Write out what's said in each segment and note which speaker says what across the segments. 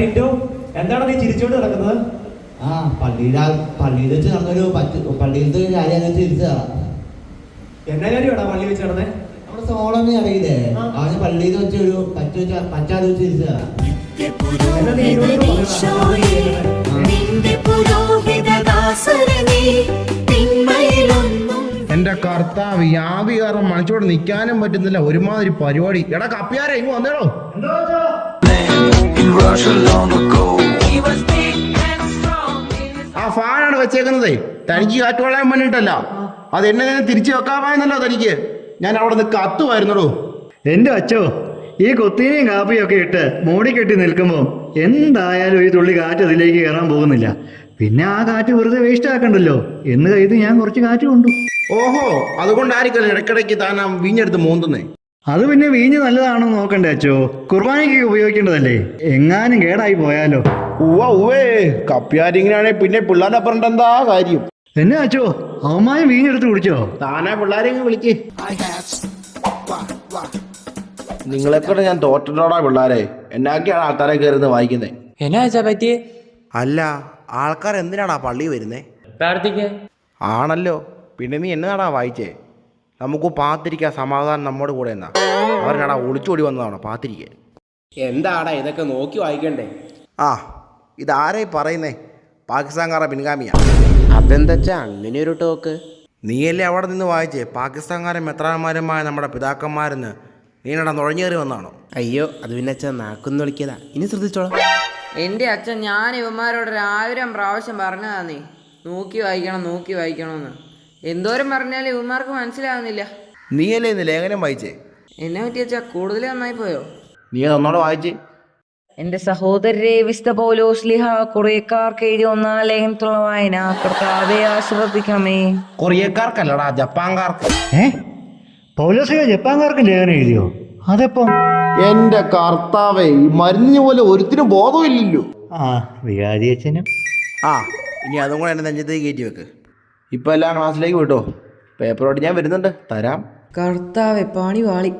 Speaker 1: ടിൻഡു, എന്താണ് നീ ചിരിച്ചോണ്ട് നടക്കുന്നത്?
Speaker 2: പള്ളിയിൽ വെച്ച് നടന്നൊരു പള്ളിയിലത്തെ കാര്യം ചിരിച്ചതാ.
Speaker 1: എന്നാ കാര്യമാടാ പള്ളി വെച്ച് നടന്നേ?
Speaker 2: നമ്മുടെ സോളമി അറിയില്ലേ, അവന് പള്ളിയിൽ വെച്ച് ഒരു പച്ചാതെ വെച്ച് ചിരിച്ചതാ.
Speaker 3: എന്റെ കർത്താവ്, ഈ ആവി കാരണം മനുഷ്യോട് നിൽക്കാനും പറ്റുന്നില്ല. ഒരുമാതിരി പരിപാടി. എടാ കപ്പിയാരെ ഇങ്ങ് വന്നേടോ. ആ ഫാനാണ് വെച്ചേക്കുന്നതേ, തനിക്ക് കാറ്റ് കൊള്ളാൻ വേണ്ടിട്ടല്ല. അത് എന്നെ തിരിച്ചു വെക്കാമെന്നല്ലോ തനിക്ക്. ഞാൻ അവിടെ നിന്ന് കത്തുമായിരുന്നടോ.
Speaker 4: എന്റെ അച്ചോ, ഈ കൊത്തിനെയും കാപ്പിയും ഒക്കെ ഇട്ട് മൂടി കെട്ടി നിൽക്കുമ്പോൾ എന്തായാലും ഈ തുള്ളി കാറ്റ് അതിലേക്ക് കയറാൻ പോകുന്നില്ല. പിന്നെ ആ കാറ്റ് വെറുതെ വേസ്റ്റ് ആക്കണ്ടല്ലോ എന്ന് കരുതി ഞാൻ കുറച്ച് കാറ്റ് കൊണ്ടു.
Speaker 3: ഓഹോ, അതുകൊണ്ടായിരിക്കും ഇടയ്ക്കിടയ്ക്ക് താൻ ആ വീഞ്ഞെടുത്ത് മൂന്നുന്നേ.
Speaker 4: അത് പിന്നെ വീഞ്ഞ് നല്ലതാണോ നോക്കണ്ടേ അച്ചോ, കുർബാനയ്ക്ക് ഉപയോഗിക്കേണ്ടതല്ലേ. എങ്ങാനും കേടായി പോയാലോ.
Speaker 3: ഉവ്വേ, കപ്പിയാരിങ്ങനെയാണെ പിന്നെ പിള്ളേരെ പറഞ്ഞിട്ട് എന്താ കാര്യം?
Speaker 4: എന്നാ അച്ചോ, അവന്മാരും വീഞ്ഞെടുത്ത് കുടിച്ചോ?
Speaker 3: താനാ പിള്ളേരെ വിളിക്ക്. നിങ്ങളെക്കൂടെ ഞാൻ തോറ്റോടാ പിള്ളേരെ. എന്നാക്കിയാണ് ആൾക്കാരെ കയറുന്നത് വായിക്കുന്നേ?
Speaker 5: എന്നാ വെച്ചാ പറ്റിയേ?
Speaker 3: അല്ല, ആൾക്കാർ എന്തിനാടാ പള്ളി വരുന്നേ?
Speaker 5: പ്രാർത്ഥിക്കാൻ.
Speaker 3: ആണല്ലോ, പിന്നെ നീ എന്നതാടാ വായിച്ചേ? നമുക്ക് പാത്തിരിക്കാൻ, സമാധാനം നമ്മുടെ കൂടെ എന്നാ. അവരെന്നാടാ ഒളിച്ചോടി വന്നതാണോ പാത്തിരിക്കാൻ?
Speaker 5: എന്താടാ ഇതൊക്കെ നോക്കി വായിക്കണ്ടേ?
Speaker 3: ആ, ഇതാരായി പറയുന്നേ? പാകിസ്ഥാൻകാരുടെ പിൻഗാമിയാ.
Speaker 5: അതെന്താ അങ്ങനെ ഒരു ടോക്ക്?
Speaker 3: നീയല്ലേ അവിടെ നിന്ന് വായിച്ചേ? പാകിസ്ഥാൻകാരൻ മെത്രാന്മാരുമായ നമ്മുടെ പിതാക്കന്മാരെന്ന് നീനടാ നുഴഞ്ഞേറി വന്നാണോ?
Speaker 5: അയ്യോ, അത് പിന്നെ അച്ഛൻ നാക്കൊന്ന് വിളിക്കതാ. ഇനി ശ്രദ്ധിച്ചോളാം.
Speaker 6: എൻ്റെ അച്ഛൻ ഞാൻ ഇവന്മാരോട് 1000 പ്രാവശ്യം പറഞ്ഞതാന്നേ, നോക്കി വായിക്കണമെന്ന്. എന്തോരം പറഞ്ഞാലും ഇവന്മാർക്ക് മനസ്സിലാകുന്നില്ല.
Speaker 3: നീയല്ലേ ഇന്ന് ലേഖനം വായിച്ചേ?
Speaker 6: എന്നെ പറ്റി വെച്ചാ കൂടുതൽ നന്നായി പോയോ?
Speaker 3: നീ അതൊന്നോടെ വായിച്ചേ.
Speaker 6: എന്റെ സഹോദരരെ, വിശുദ്ധ പൗലോസ് ശ്ലീഹ കൊറിയക്കാർക്ക് എഴുതിയ 1-ാം ലേഖനത്തിലുള്ള വായന കർത്താവെ ആശീർവദിക്കണമേ.
Speaker 3: കൊറിയക്കാർക്കല്ലടാ, ജപ്പാൻകാർക്ക്.
Speaker 4: പൗലോസ് ജപ്പാൻകാർക്ക് ലേഖനം എഴുതിയോ? അതെപ്പം?
Speaker 3: എന്റെ കർത്താവേ, ഈ മരുന്നിന് പോലെ ഒരുത്തിനും ബോധമില്ലല്ലോ.
Speaker 4: വികാരി അച്ഛനും.
Speaker 3: ഇനി അതും കൂടെ എന്നെ നെഞ്ചത്തേക്ക് കയറ്റി വെക്ക്. ഇപ്പൊ എല്ലാം ക്ലാസ്സിലേക്ക് വിട്ടോ. പേപ്പറോട്ട് ഞാൻ വരുന്നുണ്ട്, തരാം.
Speaker 6: കർത്താവെ, പണി വാളി.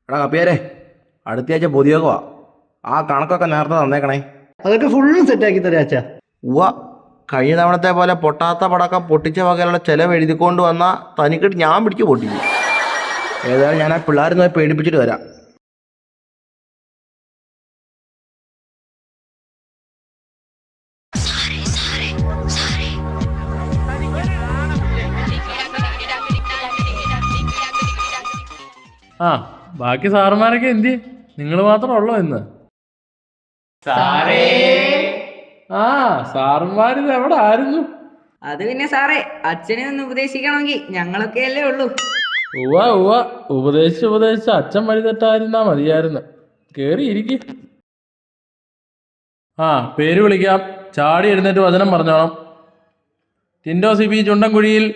Speaker 3: എടാ കപ്പിയാരെ, അടുത്തയാഴ്ച പൊതുയോഗമാ. ആ കണക്കൊക്കെ നേരത്തെ തന്നേക്കണേ.
Speaker 4: അതൊക്കെ ഫുള്ളും സെറ്റാക്കി തരാം അച്ഛാ.
Speaker 3: കഴിഞ്ഞ തവണത്തെ പോലെ പൊട്ടാത്ത പടക്കം പൊട്ടിച്ച വകയിലുള്ള ചെലവ് എഴുതിക്കൊണ്ട് വന്നാൽ തനിക്കിട്ട് ഞാൻ പിടിച്ച് പൊട്ടിക്കും. ഏതായാലും ഞാൻ ആ പിള്ളേരെ പേടിപ്പിച്ചിട്ട് വരാം.
Speaker 7: ബാക്കി സാറുമാരൊക്കെ എന്തി? നിങ്ങൾ മാത്രം ഉള്ളോ ഇന്ന്? സാറുമാരിത് എവിടെ ആയിരുന്നു?
Speaker 6: അത് പിന്നെ സാറേ, അച്ഛനെ ഒന്ന് ഉപദേശിക്കണമെങ്കിൽ ഞങ്ങളൊക്കെ അല്ലേ ഉള്ളൂ.
Speaker 7: ഉപദേശിച്ച് അച്ഛൻ വഴി തെറ്റായിരുന്നാ മതിയായിരുന്നു. കേറിയിരിക്കും. പേര് വിളിക്കാം. ചാടി എഴുന്നേറ്റ് വചനം പറഞ്ഞോണം. ടിൻഡോ സിബി ചുണ്ടൻകുഴിയിൽ.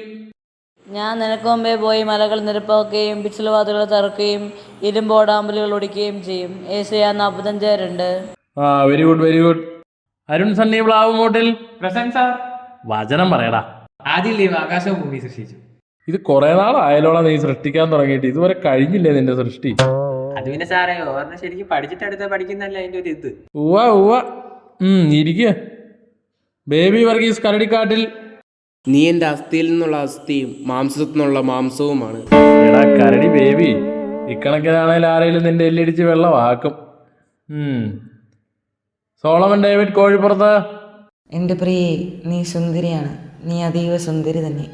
Speaker 8: ഞാൻ നിനക്ക് മുമ്പേ പോയി മലകൾ നിരപ്പാക്കുകയും പിച്ചലുവാതുകൾ തറക്കുകയും ഇരുമ്പോടാമ്പലുകൾ ഒടിക്കുകയും ചെയ്യും. ഏശയ്യാ 45:2.
Speaker 7: Very good. അരുൺ സണ്ണി പ്ലാവുമൂട്ടിൽ. വചനം പറയടാ.
Speaker 5: ആദ്യം ദൈവം ആകാശവും ഭൂമി സൃഷ്ടിച്ചു.
Speaker 7: ഇത് കുറെ നാളായാലോളാ നീ സൃഷ്ടിക്കാൻ തുടങ്ങിയിട്ട്. ഇതുവരെ കഴിഞ്ഞില്ലേ നിന്റെ സൃഷ്ടി?
Speaker 5: അത് പിന്നെ സാറേ, ഓർമ്മ ശരിക്കും പഠിച്ചിട്ട് പഠിക്കുന്നല്ല അതിന്റെ ഒരു ഇത്.
Speaker 7: ഇരിക്കുക. ബേബി വർഗീസ് കരടിക്കാട്ടിൽ.
Speaker 5: നീ എന്റെ അസ്ഥിയിൽ നിന്നുള്ള അസ്ഥിയും മാംസത്തിൽ നിന്നുള്ള മാംസവുമാണ്.
Speaker 7: എടാ കരടി ബേബി, ഇക്കണക്കിനാണെങ്കിൽ ആരെങ്കിലും നിന്റെ എല്ലിടിച്ച് വെള്ളമാക്കും. Solomon David കോഴിപ്പുറത്ത്.
Speaker 6: എൻ്റെ പ്രിയേ, നീ സുന്ദരിയാണ്. നീ അതീവ സുന്ദരി തന്നെ.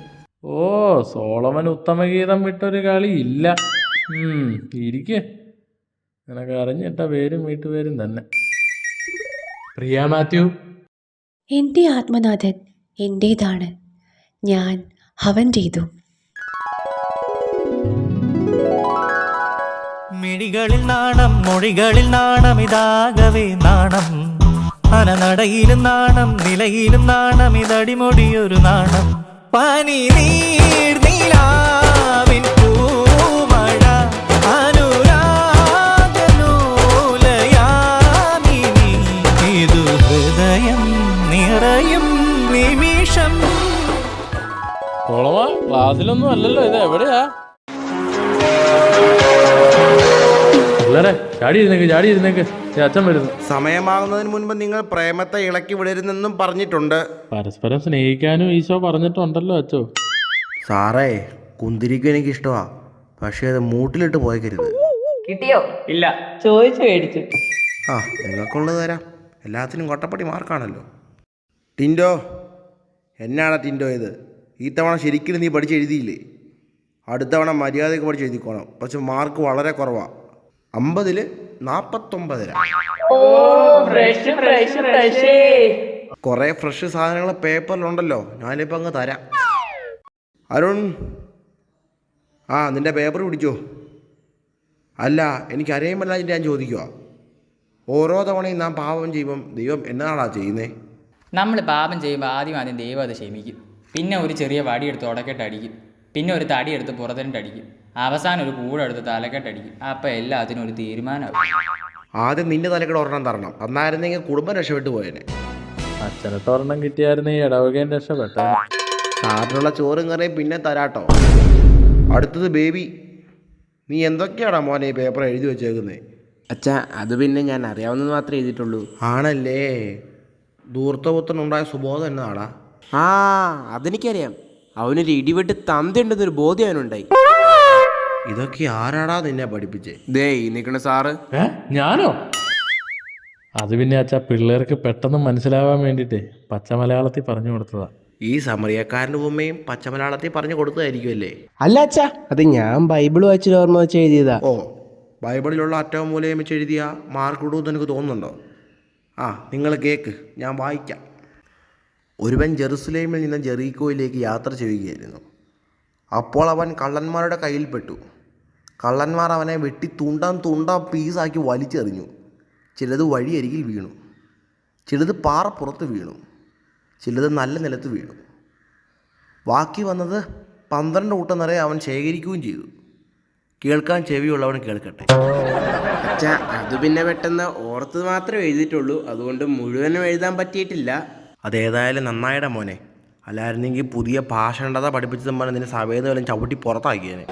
Speaker 7: സോളമൻ ഉത്തമഗീതം വിട്ടൊരു കളി ഇല്ല. ഇരിക്ക്. നിനക്ക് അറിഞ്ഞിട്ട പേരും വീട്ടുപേരും തന്നെ. പ്രിയ മാത്യു.
Speaker 9: എൻ്റെ ആത്മനാഥൻ എൻ്റേതാണ്, ഞാൻ അവൻ്റേതു.
Speaker 10: മിഴികളിൽ നാണം, മൊഴികളിൽ നാണം, ഇതാകവേ നാണം. അനനടയിലും നാണം, നിലയിലും നാണം, ഇതടിമൊടിയൊരു നാണം. പനി നീർ നീലാവിൻ പൂമഴ അനുരാഗലോലയാമിനി, ഇതു ഹൃദയം നിറയും നിമിഷം.
Speaker 7: സോളമ, ക്ലാസ്സിലൊന്നും അല്ലല്ലോ. ഇത് എവിടെയാ? ചാടി ഇരുന്നേക്ക് അച്ഛൻ വരുന്നു.
Speaker 3: സമയമാകുന്നതിന് മുൻപ് നിങ്ങൾ പ്രേമത്തെ ഇളക്കി വിടരുതെന്നും പറഞ്ഞിട്ടുണ്ട്.
Speaker 7: പരസ്പരം സ്നേഹിക്കാനും ഈശോ പറഞ്ഞിട്ടുണ്ടല്ലോ അച്ചോ.
Speaker 3: സാറേ, കുന്തിരിക്കും എനിക്കിഷ്ടമാ, പക്ഷേ അത് മൂട്ടിലിട്ട് പോയേക്കരുത്.
Speaker 6: കിട്ടിയോ?
Speaker 5: ഇല്ല.
Speaker 8: ചോദിച്ചു മേടിച്ചു.
Speaker 3: ആ, നിങ്ങൾക്കുള്ളത് തരാം. എല്ലാത്തിനും കൊട്ടപ്പടി മാർക്കാണല്ലോ. ടിൻഡോ, എന്നാണ് ടിൻഡോ ഇത്? ഈ തവണ ശരിക്കും നീ പഠിച്ചെഴുതിയില്ലേ? അടുത്ത തവണ മര്യാദയ്ക്ക് പഠിച്ചെഴുതിക്കോണം. പക്ഷെ മാർക്ക് വളരെ കുറവാണ്. 50-ൽ 49. കുറേ ഫ്രഷ് സാധനങ്ങൾ പേപ്പറിലുണ്ടല്ലോ, ഞാനിപ്പോൾ അങ്ങ് തരാം. അരുൺ, നിൻ്റെ പേപ്പർ പിടിച്ചോ. അല്ല, എനിക്കറിയുമല്ല ഞാൻ ചോദിക്കുക. ഓരോ തവണയും നാം പാപം ചെയ്യുമ്പം ദൈവം എന്നാടാ ചെയ്യുന്നേ?
Speaker 5: നമ്മൾ പാപം ചെയ്യുമ്പോൾ ആദ്യം ദൈവം അത് ക്ഷമിക്കും. പിന്നെ ഒരു ചെറിയ വടിയെടുത്ത് ഉടക്കെട്ടടിക്കും. പിന്നെ ഒരു തടിയെടുത്ത് പുറത്തിട്ടടിക്കും. അവസാനം ഒരു കൂടെടുത്ത് തലക്കെട്ടടിക്കും. അപ്പം എല്ലാത്തിനും ഒരു തീരുമാനമാകും.
Speaker 3: ആദ്യം നിന്റെ തലക്കട ഒരെണ്ണം തരണം. അന്നായിരുന്നെങ്കിൽ കുടുംബം രക്ഷപ്പെട്ടു പോയേനെ.
Speaker 7: അച്ഛനത്തെ ഒരെണ്ണം കിട്ടിയായിരുന്നു ഈ ഇടവകയും രക്ഷപ്പെട്ട.
Speaker 3: സാറിനുള്ള ചോറും കറിയും പിന്നെ തരാട്ടോ. അടുത്തത് ബേബി. നീ എന്തൊക്കെയാടാ മോനെ ഈ പേപ്പർ എഴുതി വെച്ചേക്കുന്നേ?
Speaker 5: അച്ഛാ, അത് പിന്നെ ഞാൻ അറിയാവുന്നത് മാത്രമേ എഴുതിയിട്ടുള്ളൂ.
Speaker 3: ആണല്ലേ? ധൂർത്തപുത്രനുണ്ടായ സുബോധം എന്നാടാ?
Speaker 5: അതെനിക്കറിയാം. അവനൊരു ഇടിവെട്ട് തന്തയുണ്ടെന്നൊരു ബോധ്യം അവനുണ്ടായി.
Speaker 3: ഇതൊക്കെ ആരാടാ നിന്നെ പഠിപ്പിച്ചേ?
Speaker 5: ദേ ഈ നിൽക്കണ സാറ്.
Speaker 7: ഞാനോ? അത് പിന്നെ അച്ഛാ പിള്ളേർക്ക് പെട്ടെന്ന് മനസ്സിലാവാൻ വേണ്ടിയിട്ട് പച്ച മലയാളത്തിൽ പറഞ്ഞു കൊടുത്തതാ.
Speaker 3: ഈ സമറിയക്കാരൻ്റെ ഉമ്മയും പച്ചമലയാളത്തിൽ പറഞ്ഞു കൊടുത്തതായിരിക്കുമല്ലേ?
Speaker 5: അല്ല അച്ഛാ, അത് ഞാൻ ബൈബിൾ വായിച്ചിട്ട് ഓർമ്മ വെച്ച് എഴുതിയതാ.
Speaker 3: ഓ, ബൈബിളിലുള്ള അറ്റവും മൂലയും വെച്ച് എഴുതിയ മാർക്ക് ഇടുമെന്ന് എനിക്ക് തോന്നുന്നുണ്ടോ? നിങ്ങൾ കേക്ക്, ഞാൻ വായിക്കാം. ഒരുവൻ ജെറുസലേമിൽ നിന്ന് ജെറീക്കോയിലേക്ക് യാത്ര ചെയ്യുകയായിരുന്നു. അപ്പോൾ അവൻ കള്ളന്മാരുടെ കയ്യിൽപ്പെട്ടു. കള്ളന്മാർ അവനെ വെട്ടി തുണ്ടാം പീസാക്കി വലിച്ചെറിഞ്ഞു. ചിലത് വഴിയരികിൽ വീണു, ചിലത് പാറപ്പുറത്ത് വീണു, ചിലത് നല്ല നിലത്ത് വീണു. ബാക്കി വന്നത് 12 കൂട്ടം നിറയെ അവൻ ശേഖരിക്കുകയും ചെയ്തു. കേൾക്കാൻ ചെവിയുള്ളവൻ കേൾക്കട്ടെ.
Speaker 5: അച്ഛാ, അത് പിന്നെ പെട്ടെന്ന് ഓർത്ത് മാത്രമേ എഴുതിയിട്ടുള്ളൂ. അതുകൊണ്ട് മുഴുവനും എഴുതാൻ പറ്റിയിട്ടില്ല.
Speaker 3: അതേതായാലും നന്നായിടെ മോനെ. അല്ലായിരുന്നെങ്കിൽ പുതിയ ഭാഷണ്ടത പഠിപ്പിച്ചതും പോലെ നിന്നെ സഭയിൽ വല്ലതും ചവിട്ടി പുറത്താക്കിയേനെ.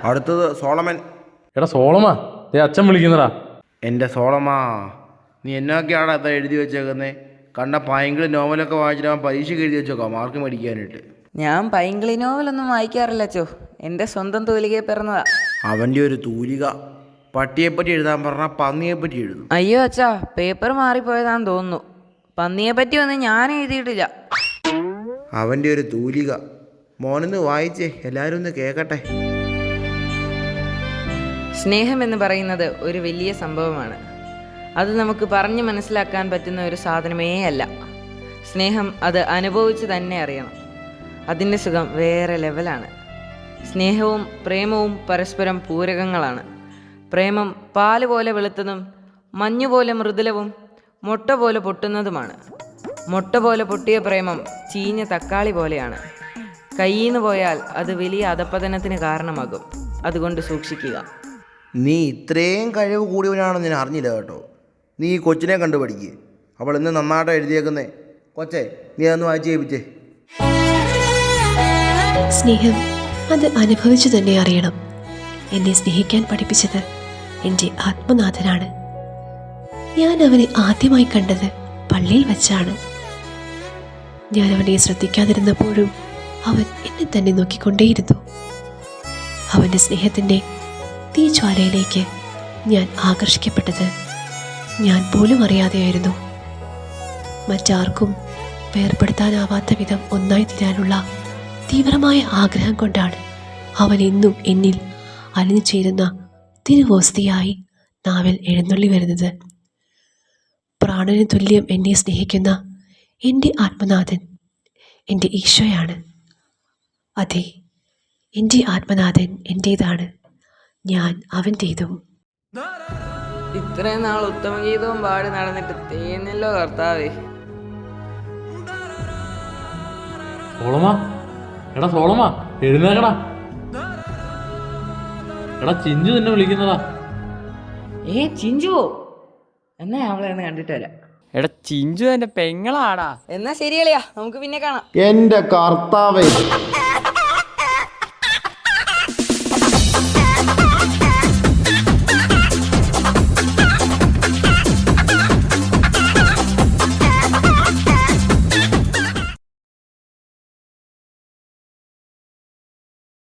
Speaker 3: അടുത്തത് സോളമൻ.
Speaker 7: എടാ സോളമാ, അച്ഛൻ വിളിക്കുന്നടാ.
Speaker 3: എൻ്റെ സോളമാ, നീ എന്നൊക്കെയാണ് അതാ എഴുതി വെച്ചേക്കുന്നേ? കണ്ട പൈങ്കിളി നോവലൊക്കെ വായിച്ചിട്ട് അവൻ പരീക്ഷയ്ക്ക് എഴുതി വെച്ചേക്കാം മാർക്ക് മേടിക്കാനായിട്ട്.
Speaker 6: ഞാൻ പൈങ്കിളി നോവലൊന്നും വായിക്കാറില്ല അച്ചോ. എൻ്റെ സ്വന്തം തൂലികയെ പിറന്നതാ.
Speaker 3: അവൻ്റെ ഒരു തൂലിക. പട്ടിയെപ്പറ്റി എഴുതാൻ പറഞ്ഞാൽ പന്നിയെപ്പറ്റി എഴുതും.
Speaker 6: അയ്യോ അച്ഛാ, പേപ്പർ മാറിപ്പോയതാന്ന് തോന്നുന്നു. പന്നിയെ പറ്റി ഒന്നും ഞാൻ എഴുതിയിട്ടില്ല.
Speaker 3: അവൻ്റെ ഒരു തൂലിക. മോനൊന്ന് വായിച്ചേ, എല്ലാവരും ഒന്ന് കേൾക്കട്ടെ.
Speaker 6: സ്നേഹം എന്ന് പറയുന്നത് ഒരു വലിയ സംഭവമാണ്. അത് നമുക്ക് പറഞ്ഞ് മനസ്സിലാക്കാൻ പറ്റുന്ന ഒരു സാധനമേ അല്ല. സ്നേഹം അത് അനുഭവിച്ച് തന്നെ അറിയണം. അതിൻ്റെ സുഖം വേറെ ലെവലാണ്. സ്നേഹവും പ്രേമവും പരസ്പരം പൂരകങ്ങളാണ്. പ്രേമം പാല് പോലെ വെളുത്തതും മഞ്ഞുപോലെ മൃദുലവും മുട്ട പോലെ പൊട്ടുന്നതുമാണ്. മുട്ട പോലെ പൊട്ടിയ പ്രേമം ചീഞ്ഞ തക്കാളി പോലെയാണ്. കയ്യിന്ന് പോയാൽ അത് വലിയ അധപ്പതനത്തിന് കാരണമാകും. അതുകൊണ്ട് സൂക്ഷിക്കുക.
Speaker 3: നീ ഇത്രയും കഴിവ് കൂടിയവനാണെന്ന് ഞാൻ അറിഞ്ഞില്ല കേട്ടോ. നീ ഈ കൊച്ചിനെ കണ്ടുപഠിക്കുക. അവൾ ഇന്ന് നന്നായിട്ട് എഴുതിയേക്കുന്നേ. കൊച്ചേ, നീ അതൊന്ന് വായിച്ച് കേൾപ്പിച്ചേ.
Speaker 9: സ്നേഹം അത് അനുഭവിച്ചു തന്നെ അറിയണം. എന്നെ സ്നേഹിക്കാൻ പഠിപ്പിച്ചത് എൻ്റെ ആത്മനാഥനാണ്. ഞാൻ അവനെ ആദ്യമായി കണ്ടത് പള്ളിയിൽ വച്ചാണ്. ഞാൻ അവനെ ശ്രദ്ധിക്കാതിരുന്നപ്പോഴും അവൻ എന്നെ തന്നെ നോക്കിക്കൊണ്ടേയിരുന്നു. അവൻ്റെ സ്നേഹത്തിൻ്റെ തീജ്വാലയിലേക്ക് ഞാൻ ആകർഷിക്കപ്പെട്ടത് ഞാൻ പോലും അറിയാതെയായിരുന്നു. മറ്റാർക്കും വേർപെടുത്താനാവാത്ത വിധം ഒന്നായി തീരാനുള്ള തീവ്രമായ ആഗ്രഹം കൊണ്ടാണ് അവൻ എന്നും എന്നിൽ അലിഞ്ഞു ചേരുന്ന തിരുവോസ്തിയായി നാവിൽ എഴുന്നള്ളി വരുന്നത്. പ്രാണന് തുല്യം എന്നെ സ്നേഹിക്കുന്ന എൻ്റെ ആത്മനാഥൻ എൻ്റെ ഈശോയാണ്. അതെ, എൻ്റെ ആത്മനാഥൻ എൻ്റേതാണ്, ഞാൻ അവൻ്റേതും.
Speaker 6: ഇത്രയും നാൾ ഉത്തമഗീതവും പാടി നടന്നിട്ട് തേന്നല്ലോ കർത്താവേ.
Speaker 7: സോളമാ, എടാ സോളമാ, എഴുന്നേക്കടാ. എടാ ചിഞ്ചു നിന്നെ വിളിക്കുന്നതാ.
Speaker 6: ചിഞ്ചുവോ? എന്നാ അവളെ ഒന്ന് കണ്ടിട്ട് വരാം.
Speaker 5: എടാ ചിഞ്ചു എന്റെ പെങ്ങളാടാ.
Speaker 6: എന്നാ ശരിയളിയാ, നമുക്ക് പിന്നെ കാണാം.
Speaker 3: എൻ്റെ കർത്താവേ.